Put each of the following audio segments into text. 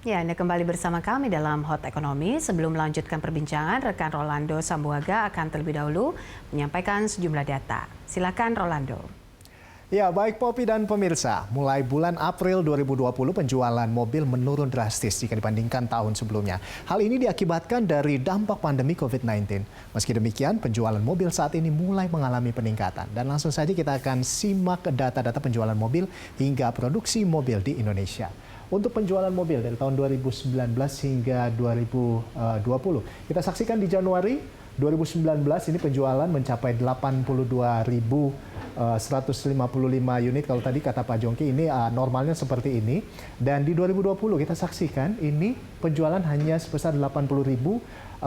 Ya, Anda kembali bersama kami dalam Hot Ekonomi. Sebelum melanjutkan perbincangan, rekan Rolando Sambuaga akan terlebih dahulu menyampaikan sejumlah data. Silakan Rolando. Ya, baik Poppy dan pemirsa, mulai bulan April 2020 penjualan mobil menurun drastis jika dibandingkan tahun sebelumnya. Hal ini diakibatkan dari dampak pandemi COVID-19. Meski demikian, penjualan mobil saat ini mulai mengalami peningkatan. Dan langsung saja kita akan simak data-data penjualan mobil hingga produksi mobil di Indonesia. Untuk penjualan mobil dari tahun 2019 hingga 2020, kita saksikan di Januari 2019 ini penjualan mencapai 82.155 unit. Kalau tadi kata Pak Jongki ini normalnya seperti ini. Dan di 2020 kita saksikan ini penjualan hanya sebesar 80.435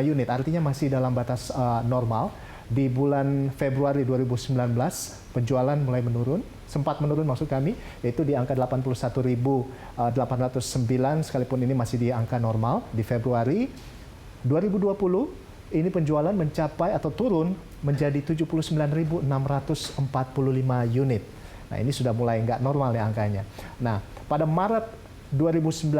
unit. Artinya masih dalam batas normal. Di bulan Februari 2019 penjualan mulai menurun, sempat menurun maksud kami, yaitu di angka 81.809 sekalipun ini masih di angka normal. Di Februari 2020 ini penjualan mencapai atau turun menjadi 79.645 unit. Nah, ini sudah mulai nggak normal ya angkanya. Nah, pada Maret 2019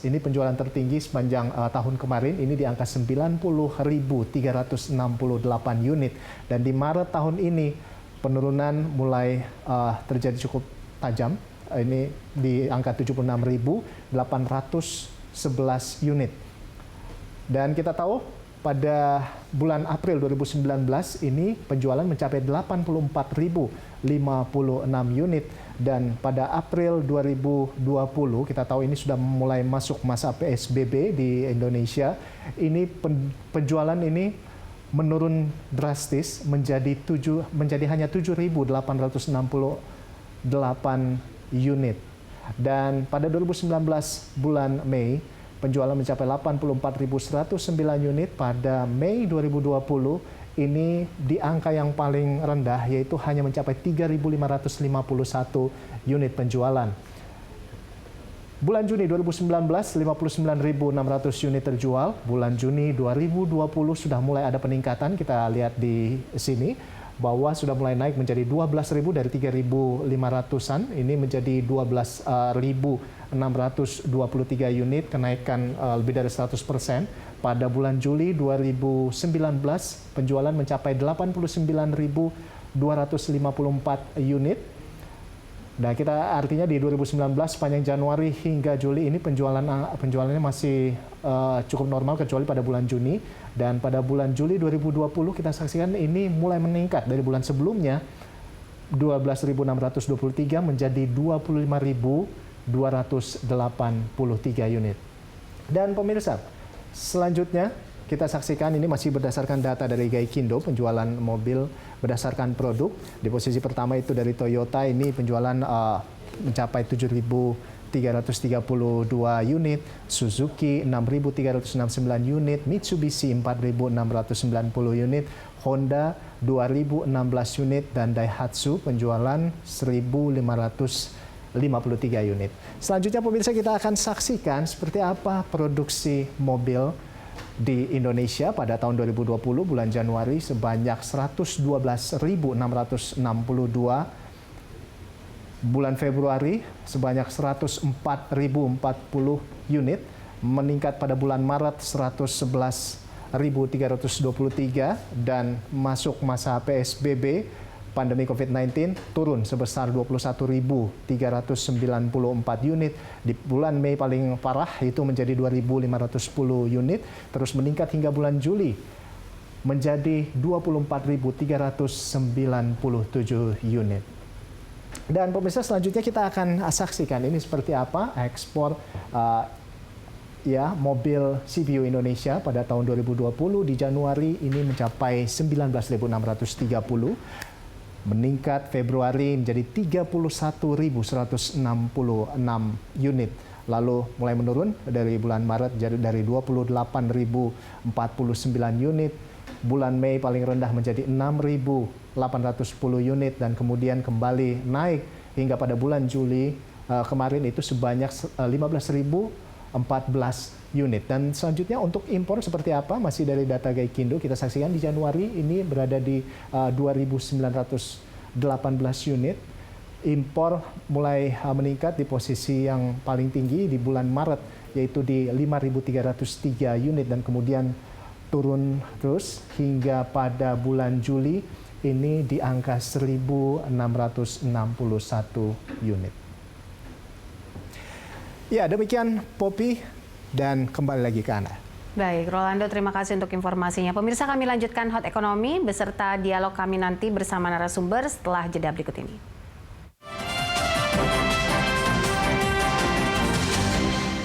ini penjualan tertinggi sepanjang tahun kemarin ini di angka 90.368 unit, dan di Maret tahun ini penurunan mulai terjadi cukup tajam, ini di angka 76.811 unit. Dan kita tahu pada bulan April 2019 ini penjualan mencapai 84.056 unit, dan pada April 2020 kita tahu ini sudah mulai masuk masa PSBB di Indonesia. Ini penjualan ini menurun drastis menjadi hanya 7.868 unit. Dan pada 2019 bulan Mei penjualan mencapai 84.109 unit. Pada Mei 2020 ini di angka yang paling rendah, yaitu hanya mencapai 3.551 unit penjualan. Bulan Juni 2019, 59.600 unit terjual. Bulan Juni 2020 sudah mulai ada peningkatan. Kita lihat di sini bahwa sudah mulai naik menjadi 12.000 dari 3.500-an. Ini menjadi 12.623 unit, kenaikan lebih dari 100%. Pada bulan Juli 2019, penjualan mencapai 89.254 unit. Nah, kita artinya di 2019 sepanjang Januari hingga Juli ini penjualannya masih cukup normal kecuali pada bulan Juni. Dan pada bulan Juli 2020 kita saksikan ini mulai meningkat dari bulan sebelumnya 12.623 menjadi 25.283 unit. Dan pemirsa, selanjutnya kita saksikan ini masih berdasarkan data dari Gaikindo, penjualan mobil berdasarkan produk. Di posisi pertama itu dari Toyota, ini penjualan mencapai 7.332 unit, Suzuki 6.369 unit, Mitsubishi 4.690 unit, Honda 2.016 unit, dan Daihatsu penjualan 1.553 unit. Selanjutnya pemirsa, kita akan saksikan seperti apa produksi mobil di Indonesia pada tahun 2020 bulan Januari sebanyak 112.662, bulan Februari sebanyak 104.040 unit, meningkat pada bulan Maret 111.323, dan masuk masa PSBB pandemi COVID-19 turun sebesar 21.394 unit. Di bulan Mei paling parah itu menjadi 2.510 unit, terus meningkat hingga bulan Juli menjadi 24.397 unit. Dan pemirsa, selanjutnya kita akan saksikan ini seperti apa ekspor mobil CPU Indonesia pada tahun 2020. Di Januari ini mencapai 19.630. Meningkat Februari menjadi 31.166 unit. Lalu mulai menurun dari bulan Maret jadi dari 28.049 unit. Bulan Mei paling rendah menjadi 6.810 unit, dan kemudian kembali naik hingga pada bulan Juli kemarin itu sebanyak 15.014 unit. Dan selanjutnya untuk impor seperti apa, masih dari data Gaikindo, kita saksikan di Januari ini berada di 2.918 unit. impor mulai meningkat di posisi yang paling tinggi di bulan Maret, yaitu di 5.303 unit dan kemudian turun terus hingga pada bulan Juli ini di angka 1.661 unit. Ya, demikian Poppy dan kembali lagi ke Anda. Baik, Rolando, terima kasih untuk informasinya. Pemirsa, kami lanjutkan Hot Ekonomi beserta dialog kami nanti bersama narasumber setelah jeda berikut ini.